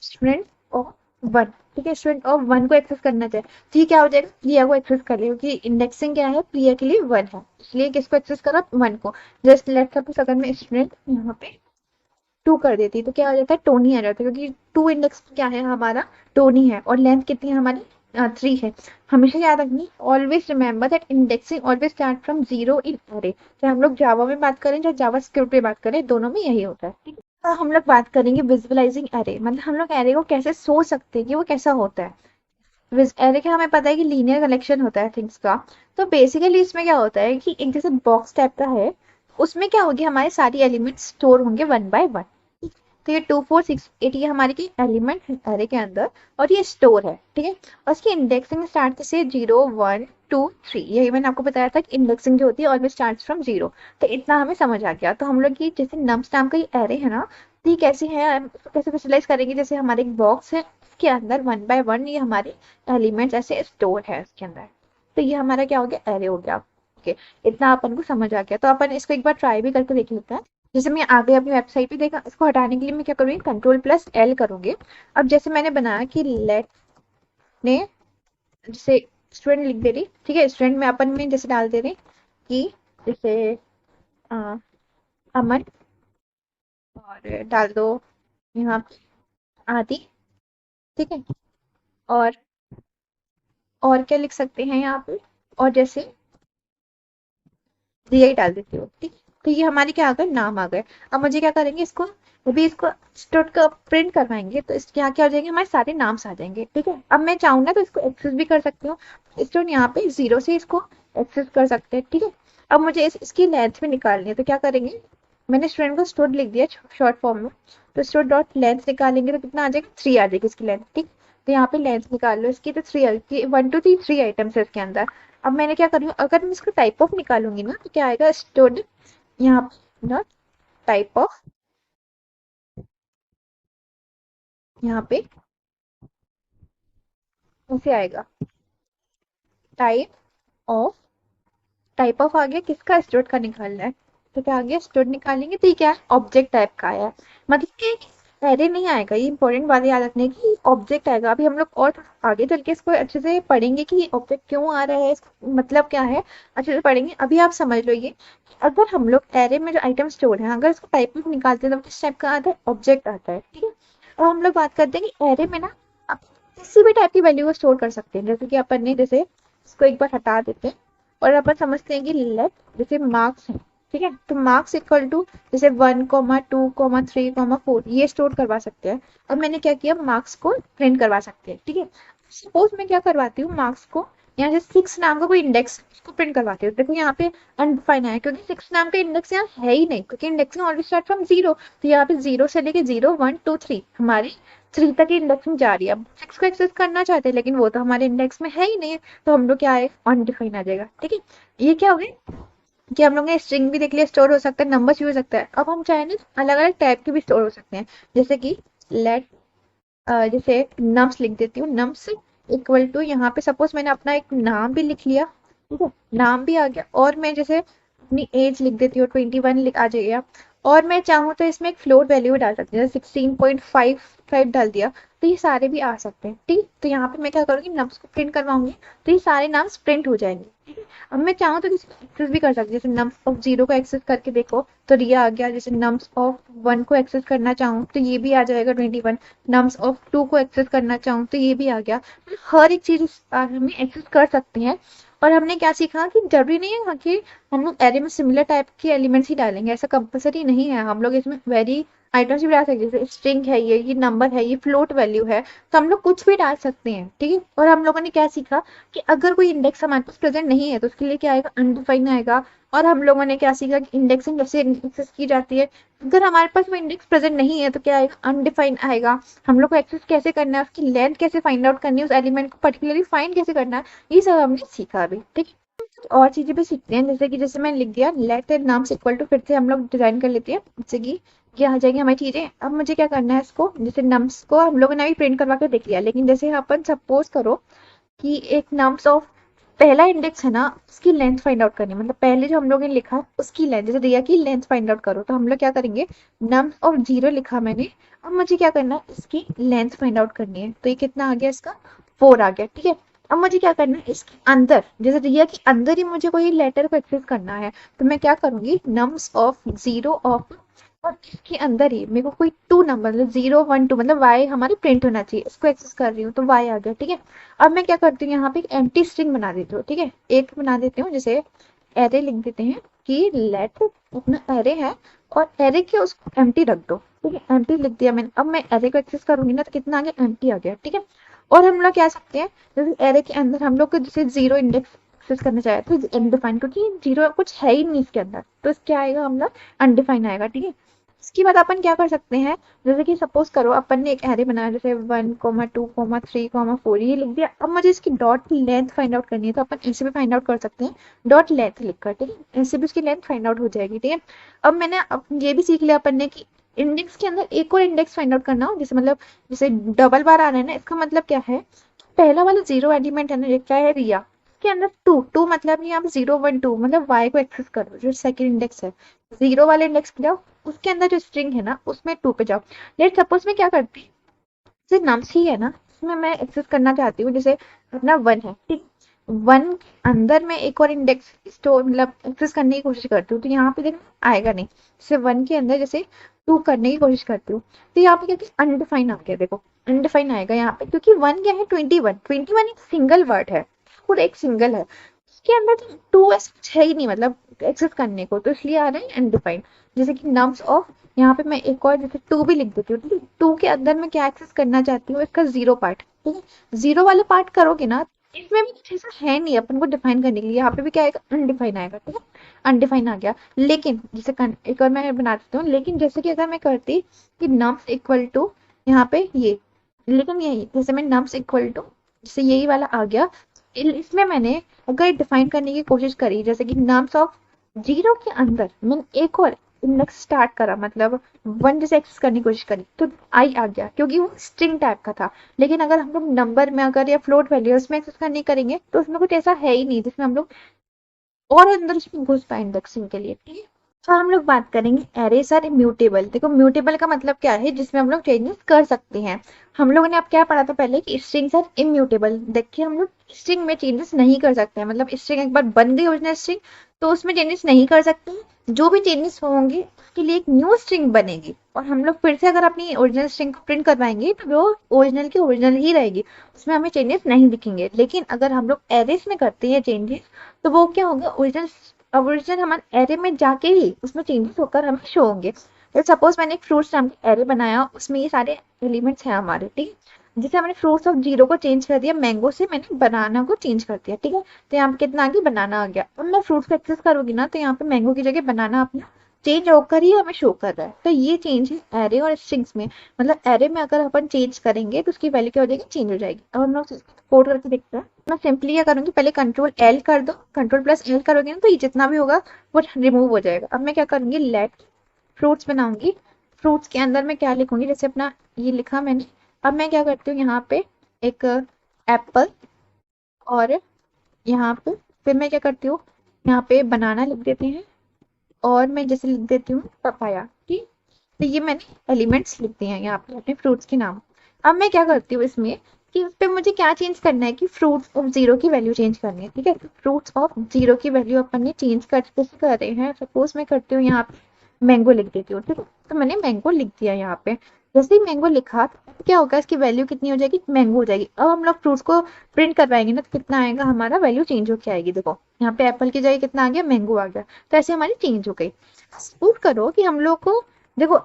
स्टूडेंट ऑफ 1, ठीक है, स्टूडेंट ऑफ 1 को एक्सेस करना चाहिए, तो ये क्या हो जाएगा, प्रिया को एक्सेस कर लेगा, क्योंकि इंडेक्सिंग क्या है, प्रिया के लिए 1 है, इसलिए किसको एक्सेस करा, 1 को। जस्ट लेट सपोज अगर मैं स्टूडेंट यहाँ पे 2 कर देती, तो क्या आ जाता है, टोनी आ जाता है, क्योंकि 2 इंडेक्स क्या है हमारा, टोनी है, और लेंथ कितनी है हमारी, 3 है। हमेशा याद रखनी, always remember that indexing always start from zero in array. चाहे हम लोग जावा में बात करें, चाहे जावा स्क्रिप्ट में बात करें, दोनों में यही होता है, ठीक है। हम लोग बात करेंगे विजुअलाइजिंग एरे, मतलब हम लोग एरे को कैसे सोच सकते हैं कि वो कैसा होता है। एरे का हमें पता है कि लीनियर कलेक्शन होता है थिंग्स का। तो बेसिकली इसमें क्या होता है कि एक जैसे बॉक्स टाइप का है, उसमें क्या होगी, हमारे सारी एलिमेंट्स स्टोर होंगे 1 बाय 1। तो ये 2 4 6 8 ये हमारे की एलिमेंट है एरे के अंदर, और ये स्टोर है, ठीक है। और इसकी इंडेक्सिंग स्टार्ट से 0 1 2 3, यही मैंने आपको बताया था कि इंडेक्सिंग जो होती है ऑलवेज स्टार्ट फ्रॉम 0। तो इतना हमें समझ आ गया। तो हम लोग की जैसे नम्स नाम का ये एरे है ना, तो ये कैसे है, कैसे विजुअलाइज करेंगे, जैसे हमारे एक बॉक्स है, इसके अंदर 1 बाय 1 ये हमारे एलिमेंट्स ऐसे स्टोर है इसके अंदर। तो ये हमारा क्या हो गया, एरे हो गया। ओके, इतना अपन को समझ आ गया। तो अपन इसको एक बार ट्राई भी करके देख लेते हैं। जैसे मैं आगे अपनी वेबसाइट पे देखा, इसको हटाने के लिए मैं क्या करूँगी, कंट्रोल+L करूंगी। अब जैसे मैंने बनाया कि लेट ने, जैसे स्टूडेंट लिख दे रही, ठीक है, स्टूडेंट में अपन में जैसे डाल दे रही कि जैसे अ, अमन, और डाल दो यहाँ पे आदि, ठीक है। और क्या लिख सकते हैं यहाँ पे, और जैसे यही डाल देती हूँ, ठीक। तो ये हमारे क्या आ गए, नाम आ गए। अब मुझे क्या करेंगे, इसको अभी इसको स्टोर का प्रिंट करवाएंगे, तो इसके यहाँ क्या हो जाएंगे, हमारे सारे नाम्स आ जाएंगे, ठीक है। अब मैं चाहूँ ना तो इसको एक्सेस भी कर सकती हूँ। स्टोर यहाँ पे 0 से इसको एक्सेस कर सकते हैं, ठीक है। अब मुझे इसकी लेंथ भी निकालनी है, तो क्या करेंगे, मैंने स्टूडेंट को स्टोर लिख दिया शॉर्ट फॉर्म में, तो स्टोर डॉट लेंथ निकालेंगे तो कितना आ जाएगा, 3 आ जाएगी इसकी लेंथ, ठीक। तो यहाँ पे लेंथ निकाल लो इसकी, तो 3 आएगी, 1 2 3 3 आइटम्स है इसके अंदर। अब मैंने क्या करूँ, अगर मैं इसको टाइप ऑफ निकालूंगी ना, तो क्या आएगा, स्टूड यहाँ पे डॉट टाइप ऑफ, यहाँ पे ऐसे आएगा, टाइप ऑफ, टाइप ऑफ आ गया, किसका, स्टूड का निकालना है। तो क्या आ गया, स्टूड निकालेंगे, तो ये क्या है, ऑब्जेक्ट टाइप का आया है। मतलब कि एरे नहीं आएगा, ये इंपॉर्टेंट बात याद रखने की, ऑब्जेक्ट आएगा। अभी हम लोग और आगे चल के इसको अच्छे से पढ़ेंगे कि ऑब्जेक्ट क्यों आ रहा है, मतलब क्या है, अच्छे से पढ़ेंगे। अभी आप समझ लो ये, अगर हम लोग एरे में जो आइटम स्टोर है, अगर इसको टाइप में निकालते हैं तो किस टाइप का आता है, ऑब्जेक्ट आता है, ठीक है। और हम लोग बात करते हैं कि एरे में ना आप किसी भी टाइप की वैल्यू को स्टोर कर सकते हैं। जैसे कि अपन ने, जैसे इसको एक बार हटा देते हैं, और अपन समझते हैं कि लेट, जैसे मार्क्स है, ठीक है, तो मार्क्स इक्वल टू जैसे 1 2 3 4 ये स्टोर करवा सकते हैं। अब मैंने क्या किया, मार्क्स को प्रिंट करवा सकते हैं, ठीक है। सपोज मैं क्या करवाती हूँ, मार्क्स को यहाँ से 6 नाम का कोई इंडेक्स उसको प्रिंट करवाते हो। देखो यहाँ पे अनडिफाइन है क्योंकि 6 नाम का इंडेक्स यहाँ है ही नहीं, क्योंकि इंडेक्सिंग ऑलरेडी स्टार्ट फ्रॉम 0। तो यहाँ पे 0 से लेके 0 1 2 3 हमारी 3 तक की इंडेक्सिंग जा रही है। अब 6 को एक्सेस करना चाहते हैं लेकिन वो तो हमारे इंडेक्स में है ही नहीं है, तो हम लोग क्या है अनडिफाइन आ जाएगा। ठीक है, ये क्या हो गया कि हम लोग ने स्ट्रिंग भी देख लिया, स्टोर हो सकता है, नंबर्स भी हो सकता है। अब हम चाहें ना अलग अलग टाइप के भी स्टोर हो सकते हैं, जैसे कि लेट जैसे नम्स लिख देती हूँ, नम्स इक्वल टू यहाँ पे सपोज मैंने अपना एक नाम भी लिख लिया, ठीक है, नाम भी आ गया, और मैं जैसे अपनी एज लिख देती हूँ 21 लिख आ जाएगा। और मैं चाहूँ तो इसमें एक फ्लोट वैल्यू डाल सकती हूँ, 16.55 डाल दिया, तो ये सारे भी आ सकते हैं। ठीक, तो यहाँ पे मैं क्या करूँगी, नम्स को प्रिंट करवाऊंगी, तो ये सारे नाम प्रिंट हो जाएंगे। ठीक है, अब मैं चाहूँ तो किसी एक्सेस भी कर सकती हूँ, जैसे नम्स ऑफ 0 को एक्सेस करके देखो तो रिया आ गया। जैसे नम्स ऑफ 1 को एक्सेस करना चाहूँ तो ये भी आ जाएगा 21। नम्स ऑफ 2 को एक्सेस करना चाहूँ तो ये भी आ गया। हर एक चीज हम एक्सेस कर सकते हैं। और हमने क्या सीखा कि जरूरी नहीं है कि हम लोग एरे में सिमिलर टाइप के एलिमेंट्स ही डालेंगे, ऐसा कंपलसरी नहीं है। हम लोग इसमें वेरी आइटम्स भी डाल सकते हैं, जैसे स्ट्रिंग है, ये नंबर है, ये फ्लोट वैल्यू है, तो हम लोग कुछ भी डाल सकते हैं। ठीक है, और हम लोगों ने क्या सीखा कि अगर कोई इंडेक्स हमारे पास प्रेजेंट नहीं है तो उसके लिए क्या आएगा, अनडिफाइन आएगा। और हम लोगों ने क्या सीखा कि इंडेक्सिंग कैसे एक्सेस की जाती है, अगर हमारे पास वो इंडेक्स प्रेजेंट नहीं है तो क्या आएगा, अनडिफाइन आएगा। हम लोग को एक्सेस कैसे करना है, उसकी लेंथ कैसे फाइंड आउट करनी है, उस एलिमेंट को पर्टिकुलरली फाइंड कैसे करना है, ये सब हमने सीखा अभी। ठीक है, और चीजें भी सीखते हैं, जैसे कि जैसे मैंने लिख दिया लेट नाम इक्वल टू, फिर से हम लोग डिजाइन कर लेते हैं, जैसे कि क्या आ जाएगी हमारी चीजें। अब मुझे क्या करना है, इसको जैसे नम्स को हम लोगों ने भी प्रिंट करवा कर देख लिया, लेकिन जैसे अपन सपोज करो कि एक नम्स ऑफ पहला इंडेक्स है ना, उसकी लेंथ फाइंड आउट करनी है, मतलब पहले जो हम लोगों ने लिखा उसकी लेंथ, जैसे रिया की लेंथ फाइंड आउट करो, तो हम लोग क्या करेंगे, नम्स ऑफ 0 लिखा मैंने, अब मुझे क्या करना है, इसकी लेंथ फाइंड आउट करनी है, तो ये कितना आ गया, इसका 4 आ गया। ठीक है, अब मुझे क्या करना है, इसके अंदर जैसे रिया के अंदर ही मुझे कोई लेटर को एक्सेस करना है, तो मैं क्या करूंगी, नम्स ऑफ 0 ऑफ, और इसके अंदर ही मेरे को कोई 2 नंबर मतलब 0 1 2 मतलब y हमारी प्रिंट होना चाहिए, इसको एक्सेस कर रही हूँ तो y आ गया। ठीक है, अब मैं क्या करती हूँ, यहाँ पे एक एम्प्टी स्ट्रिंग बना देती हूँ। ठीक है, एक बना देती हूँ, जैसे एरे लिख देते हैं कि लेट अपना एरे है, और एरे के उसको एम्प्टी रख दो। ठीक है, एम्प्टी लिख दिया मैंने। अब मैं एरे को एक्सेस करूंगी ना तो कितना आ गया, एम्प्टी आ गया। ठीक है, और हम लोग क्या सकते हैं, जैसे एरे के अंदर हम लोग को जैसे 0 इंडेक्स एक्सेस करना चाहे तो अनडिफाइन, क्योंकि 0 कुछ है ही नहीं इसके अंदर, तो क्या आएगा, हम लोग अनडिफाइन आएगा। ठीक है, इसके बाद अपन क्या कर सकते हैं, जैसे कि सपोज करो अपन ने एक एरे बनाया, जैसे 1,2,3,4 ये लिख दिया। अब मुझे इसकी डॉट लेंथ फाइंड आउट करनी है, तो अपन ऐसे भी फाइंड आउट कर सकते हैं, डॉट लेंथ लिखकर। ठीक है, ऐसे भी उसकी लेंथ फाइंड आउट हो जाएगी। ठीक है, अब मैंने अब ये भी सीख लिया अपन ने कि इंडेक्स के अंदर एक और इंडेक्स फाइंड आउट करना हो, जैसे मतलब जैसे डबल बार आ रहा है ना, इसका मतलब क्या है, पहला वाला 0 एलिमेंट है ना, ये क्या है, रिया के अंदर 2 2 मतलब यहाँ पे 0 1 2 मतलब y को एक्सेस करो, जो सेकंड इंडेक्स है 0 वाले इंडेक्स पे जाओ, उसके अंदर जो स्ट्रिंग है ना उसमें 2 पे जाओ। लेट सपोज मैं क्या करती हूँ, जैसे नम्स ही है ना, इसमें मैं एक्सेस करना चाहती हूँ, जैसे अपना 1 है, ठीक, 1 के अंदर मैं एक और इंडेक्स स्टोर मतलब एक्सेस करने की कोशिश करती हूँ, तो यहाँ पे देख आएगा नहीं, जैसे 1 के अंदर जैसे 2 करने की कोशिश करती हूँ, तो यहाँ पे क्या अनडिफाइन आ गया, देखो अनडिफाइन आएगा यहाँ पे, क्योंकि 1 क्या है, 21 एक सिंगल वर्ड है, पूरा एक सिंगल है, उसके अंदर तो 2 ऐसा कुछ है ही नहीं मतलब एक्सेस करने को, तो इसलिए आ रहा है अनडिफाइंड। जैसे कि नम्स ऑफ, यहाँ पे मैं एक और जैसे 2 भी लिख देती हूँ, ठीक है, 2 के अंदर मैं क्या एक्सेस करना चाहती हूँ, इसका 0 पार्ट। ठीक है, 0 वाला पार्ट करोगे ना, इसमें भी कुछ ऐसा है नहीं अपन को डिफाइन करने के लिए, यहाँ पे भी क्या आएगा, अनडिफाइन आएगा। ठीक है, अनडिफाइन आ गया। लेकिन जैसे एक और मैं बना देती हूँ, लेकिन जैसे कि अगर मैं करती कि नम्स इक्वल टू यहाँ पे ये, लेकिन यही जैसे मैं नम्स इक्वल टू जैसे यही वाला आ गया, इसमें मैंने अगर डिफाइन करने की कोशिश करी, जैसे कि नम्स ऑफ 0 के अंदर मैंने एक और इंडेक्स स्टार्ट करा, मतलब 1 जैसे एक्सेस करने की कोशिश करी, तो आई आ गया क्योंकि वो स्ट्रिंग टाइप का था। लेकिन अगर हम लोग नंबर में अगर या फ्लोट वैल्यू उसमें एक्सेस करने करेंगे तो उसमें कुछ ऐसा है ही नहीं जिसमें हम लोग और अंदर उसमें घुस पाए इंडेक्सिंग के लिए। ठीक है, तो हम लोग बात करेंगे एरेस और म्यूटेबल। देखो म्यूटेबल का मतलब क्या है, जिसमें हम लोग चेंजेस कर सकते हैं। हम लोगों ने अब क्या पढ़ा था पहले कि स्ट्रिंग्स आर इम्यूटेबल। देखिए हम लोग स्ट्रिंग में चेंजेस नहीं कर सकते हैं, मतलब स्ट्रिंग एक बार बन गई ओरिजिनल स्ट्रिंग तो उसमें चेंजेस नहीं कर सकते हैं। जो भी चेंजेस होंगे उसके लिए एक न्यू स्ट्रिंग बनेगी, और हम लोग फिर से अगर अपनी ओरिजिनल स्ट्रिंग को प्रिंट करवाएंगे तो वो ओरिजिनल की ओरिजिनल ही रहेगी, उसमें हमें चेंजेस नहीं दिखेंगे। लेकिन अगर हम लोग एरेस में करते हैं चेंजेस, तो वो क्या होगा, ओरिजिनल हमारे एरे में जाके ही उसमें चेंजेस होकर हमें शो होंगे। सपोज मैंने एक फ्रूट्स नाम का एरे बनाया, उसमें ये सारे एलिमेंट्स हैं हमारे, ठीक है। जैसे हमने फ्रूट्स ऑफ जीरो को चेंज कर दिया, मैंगो से मैंने बनाना को चेंज कर दिया, ठीक है। तो यहाँ पे कितना आ गया, बनाना आ गया। अब मैं फ्रूट्स को एक्सेस करूंगी ना, तो यहाँ पे मैंगो की जगह बनाना अपना चेंज होकर ही हमें शो कर रहा है। तो ये चेंज है एरे और स्ट्रिंग्स में। मतलब एरे में अगर अपन चेंज करेंगे तो उसकी वैल्यू क्या हो जाएगी, चेंज हो जाएगी। अब हम लोग कोड करके देखते हैं। मैं सिंपली क्या करूंगी, पहले कंट्रोल एल कर दो, कंट्रोल प्लस एल करोगे ना तो ये जितना भी होगा वो रिमूव हो जाएगा। अब मैं क्या करूंगी, लेट फ्रूट्स बनाऊंगी। फ्रूट्स के अंदर मैं क्या लिखूंगी, जैसे अपना ये लिखा मैंने। अब मैं क्या करती हूँ, यहाँ पे एक एप्पल, और यहाँ पे फिर मैं क्या करती हूँ, यहाँ पे बनाना लिख देती हूँ, और मैं जैसे लिख देती हूँ पपाया, ठीक। तो ये मैंने एलिमेंट्स लिख दिए हैं यहाँ पे अपने फ्रूट्स के नाम। अब मैं क्या करती हूँ इसमें, कि उस पे मुझे क्या चेंज करना है, कि फ्रूट्स ऑफ जीरो की वैल्यू चेंज करनी है, ठीक है। फ्रूट्स ऑफ जीरो की वैल्यू अपन ने चेंज कर रहे हैं। सपोज मैं करती हूँ यहाँ पे मैंगो लिख देती हूँ, ठीक है। तो मैंने मैंगो लिख दिया यहाँ पे। जैसे ही मैंगो लिखा तो क्या होगा, इसकी वैल्यू कितनी हो जाएगी, मैंगो हो जाएगी। अब हम लोग फ्रूट्स को प्रिंट करवाएंगे ना, तो कितना आएगा हमारा, वैल्यू चेंज होके आएगी। देखो यहाँ पे एप्पल की जगह कितना आ गया, मैंगो आ गया। तो ऐसे हमारी चेंज हो गई। सपोज करो कि हम लोग को, देखो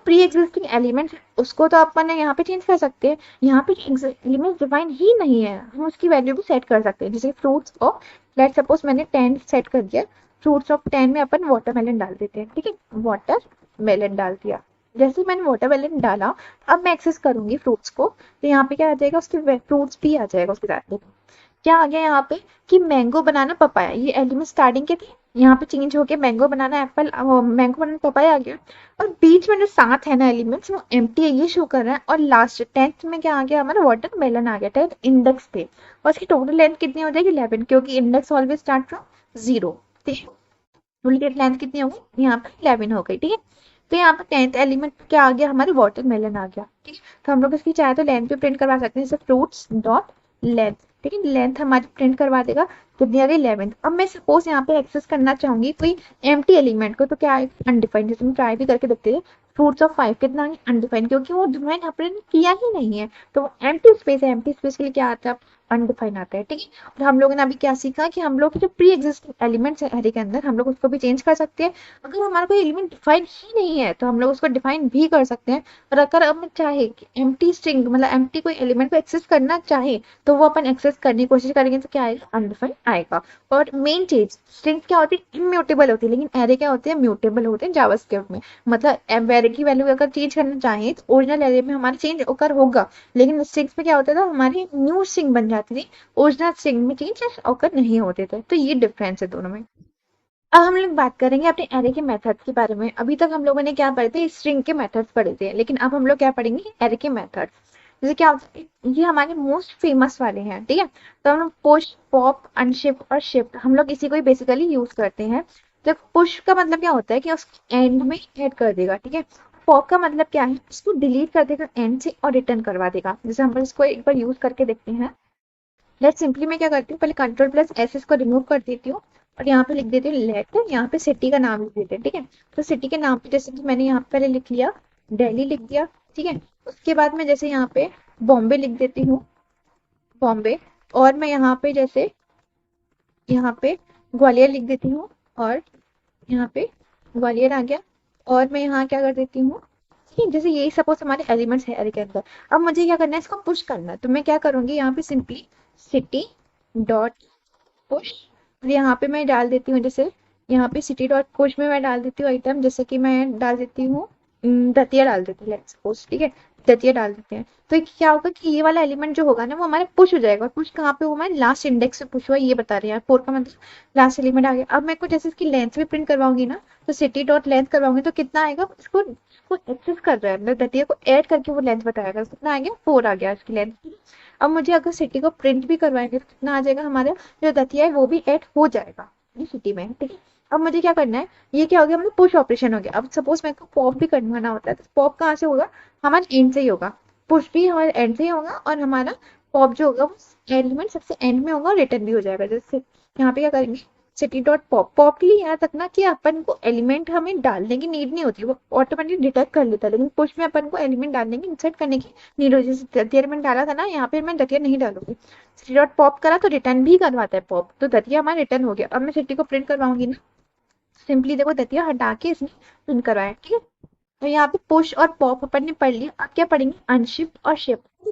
प्री एग्जिस्टिंग एलिमेंट उसको तो अपन यहाँ पे चेंज कर सकते हैं। यहाँ पे एलिमेंट डिफाइन ही नहीं है, हम उसकी वैल्यू भी सेट कर सकते हैं। जैसे फ्रूट्स ऑफ, लेट सपोज मैंने 10 सेट कर दिया, फ्रूट्स ऑफ 10 में अपन वाटरमेलन डाल देते हैं, ठीक है। वाटरमेलन डाल दिया। जैसे मैंने वाटरमेलन डाला, अब मैं एक्सेस करूंगी फ्रूट्स को, तो यहाँ पे क्या आ जाएगा, उसके फ्रूट्स भी आ जाएगा उसके साथ। देखो क्या आ गया यहाँ पे, कि मैंगो बनाना पपाया, ये एलिमेंट स्टार्टिंग के थे, यहाँ पे चेंज होके mango banana apple, mango banana papaya आ गया। और बीच में जो सात है ना एलिमेंट्स, वो एम्प्टी है, ये शो कर रहा है। और लास्ट 10th में क्या आ गया हमारा, वाटरमेलन आ गया, 10th इंडेक्स पे। और इसकी टोटल लेंथ कितनी हो जाएगी, 11, क्योंकि index always start from zero. ठीक है, टोटल लेंथ कितनी होगी, यहाँ पे 11 हो गई, ठीक है। तो यहाँ पे 10th एलिमेंट क्या आ गया, हमारे वाटरमेलन आ गया, ठीक है। तो हम लोग इसकी चाहे तो लेंथ भी प्रिंट करवा सकते हैं, जैसे फ्रूट्स डॉट लेंथ, ठीक है। लेंथ हमारी प्रिंट करवा देगा कितनी आ गई, 11। अब मैं सपोज यहाँ पे एक्सेस करना चाहूंगी कोई एम्प्टी एलिमेंट को, तो क्या आएगा, अनडिफाइंड। जैसे हम ट्राई भी करके देखते हैं, फ्रूट्स ऑफ 5 कितना आ गया, अनडिफाइंड, क्योंकि वो डिफाइन आपने किया ही नहीं है। तो वो एम्प्टी स्पेस है, एम्प्टी स्पेस के लिए क्या आता है, अनडिफाइन आता है, ठीक है। और हम लोगों ने अभी क्या सीखा, कि हम लोग के जो प्री एग्जिस्टिंग एलिमेंट्स है एरे के अंदर, हम लोग उसको भी चेंज कर सकते हैं। अगर हमारा कोई एलिमेंट डिफाइन ही नहीं है, तो हम लोग उसको डिफाइन भी कर सकते हैं। और अगर हम चाहे कि एम्प्टी स्ट्रिंग, मतलब एम्प्टी कोई एलिमेंट को एक्सेस करना चाहे, तो वो अपन एक्सेस करने की कोशिश करेंगे, तो क्या आएगा, अनडिफाइंड आएगा। और मेन चीज, स्ट्रिंग क्या होती है, इम्यूटेबल होती है, लेकिन एरे क्या होते हैं, म्यूटेबल होते हैं जावास्क्रिप्ट में। मतलब एरे की वैल्यू अगर चेंज करना चाहे तो ओरिजिनल एरे में हमारा चेंज ओकर होगा, लेकिन स्ट्रिंग्स में क्या होता था, हमारी न्यू स्ट्रिंग बन जाती थी, ओरिजिनल स्ट्रिंग में चेंज ओकर नहीं होते थे। तो ये डिफरेंस है दोनों में। अब हम लोग बात करेंगे अपने एरे के मेथड्स के बारे में। अभी तक हम लोगों ने क्या पढ़े थे, स्ट्रिंग के मेथड्स पढ़े थे, लेकिन अब हम लोग क्या पढ़ेंगे, एरे के मेथड्स। जैसे क्या होता है, ये हमारे मोस्ट फेमस वाले हैं, ठीक है। तो हम लोग पुश, पॉप, अनशिफ्ट और शिफ्ट, हम लोग इसी को ही बेसिकली यूज करते हैं। तो पुश का मतलब क्या होता है, कि उस एंड में ऐड कर देगा, ठीक है। पॉप का मतलब क्या है, उसको डिलीट कर देगा एंड से और रिटर्न करवा देगा। जैसे हम इसको एक बार यूज करके देखते हैं। लेट सिंपली मैं क्या करती हूँ, पहले कंट्रोल प्लस एस इसको रिमूव कर देती हूँ, और यहाँ पे लिख देती हूँ लेट, यहाँ पे सिटी का नाम लिख देते हैं, ठीक है। तो सिटी के नाम पे जैसे कि मैंने यहाँ पे पहले लिख लिया, दिल्ली लिख दिया, ठीक है। उसके बाद मैं जैसे यहाँ पे बॉम्बे लिख देती हूँ, बॉम्बे। और मैं यहाँ पे जैसे, यहाँ पे ग्वालियर लिख देती हूँ, और यहाँ पे ग्वालियर आ गया। और मैं यहाँ क्या कर देती हूँ, ठीक है। जैसे यही सपोज हमारे एलिमेंट्स है एरे के अंदर। अब मुझे क्या करना है, इसको पुश करना है, तो मैं क्या करूंगी, यहाँ पे सिंपली सिटी डॉट पुश, और यहाँ पे मैं डाल देती हूँ, जैसे यहाँ पे सिटी डॉट पुश में मैं डाल देती हूँ आइटम, जैसे कि मैं डाल देती हूँ दतिया डाल देती हूँ, लेट्स सपोज, ठीक है। दतिया डाल देते हैं। तो ये क्या होगा, कि ये वाला एलिमेंट जो होगा ना, वो हमारे पुश हो जाएगा। और पुश कहाँ पे, वो हमारे लास्ट इंडेक्स से पुश हुआ, ये बता रहे हैं, 4 का मतलब लास्ट एलिमेंट आ गया। अब मैं को जैसे इसकी लेंथ भी प्रिंट करवाऊंगी ना, तो सिटी डॉट लेंथ करवाऊंगी, तो कितना आएगा, इसको एक्सेस कर रहा है, मतलब दतिया को ऐड करके वो लेंथ बताएगा, तो कितना आ गया, 4 आ गया इसकी लेंथ। अब मुझे अगर सिटी को प्रिंट भी करवाएंगे, तो कितना आ जाएगा, हमारा जो दतिया है वो भी ऐड हो जाएगा ये सिटी में, ठीक है। अब मुझे क्या करना है, ये क्या हो गया, मतलब पुश ऑपरेशन हो गया। अब सपोज मेरे को पॉप भी करवाना होता है, तो पॉप कहाँ से होगा, हमारे एंड से ही होगा। पुश भी हमारे एंड से ही होगा, और हमारा पॉप जो होगा वो एलिमेंट सबसे एंड में होगा, और रिटर्न भी हो जाएगा। जैसे यहाँ पे क्या करेंगे, सिटी डॉट पॉप। पॉप के लिए याद रखना कि अपन को एलिमेंट हमें डालने की नीड नहीं होती, वो ऑटोमेटिक डिटेक्ट कर लेता है। लेकिन पुश में अपन को एलिमेंट डालने की, इंसर्ट करने की नीड होती है। जैसे दतिया एलिमेंट डाला था ना, यहाँ पे मैं दतिया नहीं डालूंगी। सिटी डॉट पॉप करा तो रिटर्न भी करवाता है पॉप, तो दतिया हमारा रिटर्न हो गया। अब मैं सिटी को प्रिंट करवाऊंगी ना, सिंपली देखो दतिया हटा के इसने प्रिंट करवाया, ठीक है। तो यहाँ पे पुश और पॉप अपन ने पढ़ लिया। अब क्या पढ़ेंगे, अनशिफ्ट और शिफ्ट।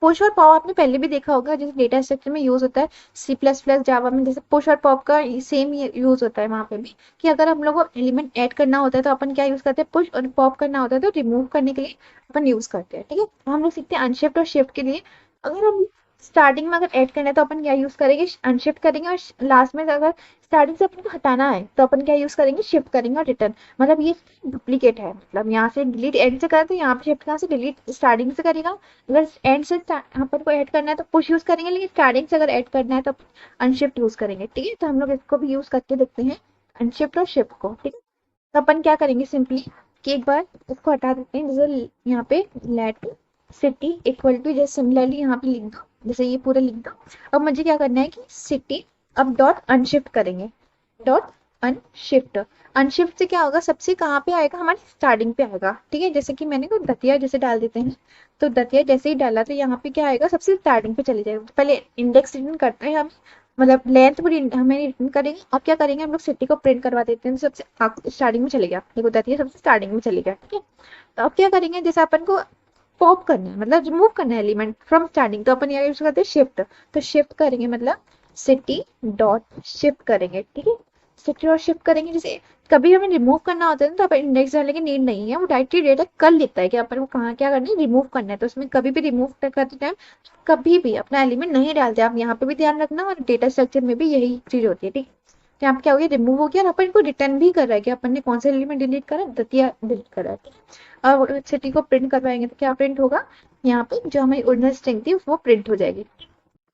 पुश और पॉप आपने पहले भी देखा होगा, जैसे डेटा स्ट्रक्चर में यूज होता है, सी प्लस प्लस जावा में जैसे पुश और पॉप का सेम यूज होता है वहां पे भी, कि अगर हम लोग को एलिमेंट ऐड करना होता है तो अपन क्या यूज करते हैं, पुश, और पॉप करना होता है तो रिमूव करने के लिए अपन यूज करते हैं। ठीक है, तो हम लोग सीखते हैं अनशिफ्ट और शिफ्ट के लिए। अगर हम स्टार्टिंग में अगर ऐड करना है तो अपन क्या यूज करेंगे, अनशिफ्ट करेंगे, और लास्ट में अगर स्टार्टिंग से अपन को हटाना है तो अपन क्या यूज करेंगे, शिफ्ट करेंगे और रिटर्न। मतलब ये डुप्लीकेट है, मतलब यहाँ से डिलीट एंड से करें तो यहाँ पे शिफ्ट कहाँ से, डिलीट स्टार्टिंग से करेगा। अगर एंड से अपन को ऐड करना है तो पुश यूज करेंगे, लेकिन स्टार्टिंग से अगर ऐड करना है तो अनशिफ्ट यूज करेंगे। ठीक है, तो हम लोग इसको भी यूज करके देखते हैं, अनशिफ्ट और शिफ्ट को। ठीक है, तो अपन क्या करेंगे सिंपली कि एक बार इसको हटा देते हैं, जैसे यहाँ पे लेट सिटी इक्वल टू, जैसे सिमिलरली यहाँ पे लिख दो, जैसे ये पूरा लिख दो। अब मुझे क्या करना है कि सिटी अब डॉट अनशिफ्ट करेंगे, डॉट अनशिफ्ट। अनशिफ्ट से क्या होगा, सबसे कहाँ पे आएगा, हमारे स्टार्टिंग पे आएगा। ठीक है, जैसे कि मैंने को दतिया जैसे डाल देते हैं, तो दतिया जैसे ही डाला तो यहाँ पे क्या आएगा, सबसे स्टार्टिंग पे चले जाएगा। पहले इंडेक्स रिटर्न करते हैं हम, मतलब लेंथ पूरी हमें रिटर्न करेंगे। अब क्या करेंगे, हम लोग सिटी को प्रिंट करवा देते हैं, तो सबसे स्टार्टिंग में चले गया, देखो दतिया सबसे स्टार्टिंग में चले गया। ठीक है, तो अब क्या करेंगे, जैसे अपन को पॉप करना है, मतलब रिमूव करना है एलिमेंट फ्रॉम स्टार्टिंग, तो अपन यहाँ यूज करते हैं शिफ्ट। तो शिफ्ट करेंगे, मतलब सिटी डॉट शिफ्ट करेंगे। ठीक है, सिटी और शिफ्ट करेंगे। जैसे कभी हमें रिमूव करना होता है ना, तो अपन इंडेक्स डालने की नीड नहीं है, वो डायरेक्टली डेटा कर लेता है कि अपन को कहाँ क्या करना है, रिमूव करना है। तो उसमें कभी भी रिमूव करते टाइम कभी भी अपना एलिमेंट नहीं डालते। आप यहाँ पे भी ध्यान रखना, और डेटा स्ट्रक्चर में भी यही चीज होती है। ठीक है, तो यहाँ पे क्या हो गया, रिमूव हो गया, और अपन को रिटर्न भी कर रहा है कि अपन ने कौन सा एलिमेंट डिलीट करा, दतिया डिलीट करा है। ठीक है, और सिटी को प्रिंट करवाएंगे तो क्या प्रिंट होगा, यहाँ पे जो हमारी ओरिजिनल स्ट्रिंग थी वो प्रिंट हो जाएगी।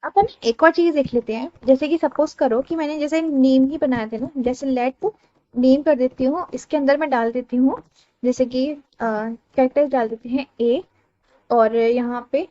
अपन एक और चीज देख लेते हैं, जैसे कि सपोज करो कि मैंने जैसे नेम ही बनाए थे ना, जैसे लेट नेम कर देती हूँ, इसके अंदर मैं डाल देती हूँ जैसे कि कैरेक्टर्स डाल देते हैं ए, और यहाँ पे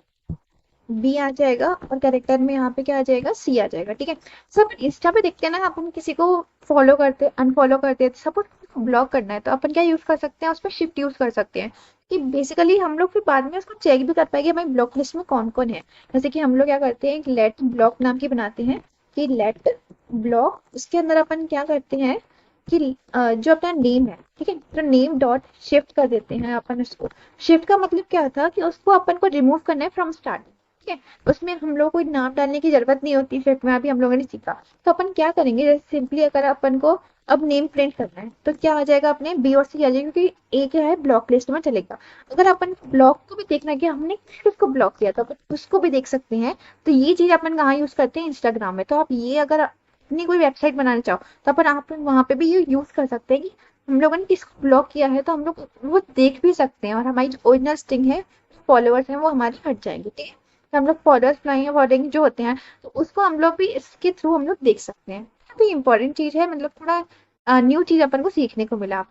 बी आ जाएगा, और कैरेक्टर में यहाँ पे क्या आ जाएगा, सी आ जाएगा। ठीक है, सब इंस्टा पे देखते हैं ना, अपन किसी को फॉलो करते अनफॉलो करते, सपोज ब्लॉक करना है तो अपन क्या यूज कर सकते हैं, उस पर शिफ्ट यूज कर सकते हैं, कि बेसिकली हम लोग फिर बाद में उसको चेक भी कर पाएंगे हमारी ब्लॉक लिस्ट में कौन कौन है। जैसे कि हम लोग क्या करते हैं, लेट ब्लॉक नाम की बनाते हैं, कि लेट ब्लॉक, उसके अंदर अपन क्या करते हैं कि जो अपना नेम है, ठीक है, तो नेम डॉट शिफ्ट कर देते हैं अपन उसको। शिफ्ट का मतलब क्या था कि उसको अपन को रिमूव करना है फ्रॉम स्टार्ट। ठीक है, उसमें हम लोग को नाम डालने की जरूरत नहीं होती, शिफ्ट में अभी हम लोगों ने सीखा। तो अपन क्या करेंगे, जैसे सिंपली अगर अपन को अब नेम प्रिंट करना है तो क्या आ जाएगा, अपने बी और सी आ जाएगा, क्योंकि ए क्या है ब्लॉक लिस्ट में चलेगा। अगर अपन ब्लॉक को भी देखना है कि हमने किसको ब्लॉक किया तो अपन उसको भी देख सकते हैं। तो ये चीज अपन कहाँ यूज करते हैं, इंस्टाग्राम में। तो आप ये अगर अपनी कोई वेबसाइट बनाना चाहो तो अपन आप वहां पे भी ये यूज कर सकते हैं कि हम लोगों ने किसको ब्लॉक किया है, तो हम लोग वो देख भी सकते हैं, और हमारी जो ओरिजिनल स्ट्रिंग है, फॉलोअर्स हैं, वो हमारी हट जाएंगे। ठीक है, तो हम लोग फॉलोअर्स बनाएंगे, फॉलोइंग जो होते हैं, तो उसको हम लोग भी इसके थ्रू हम लोग देख सकते हैं। काफी इंपॉर्टेंट चीज है, मतलब थोड़ा न्यू चीज अपन को सीखने को मिला।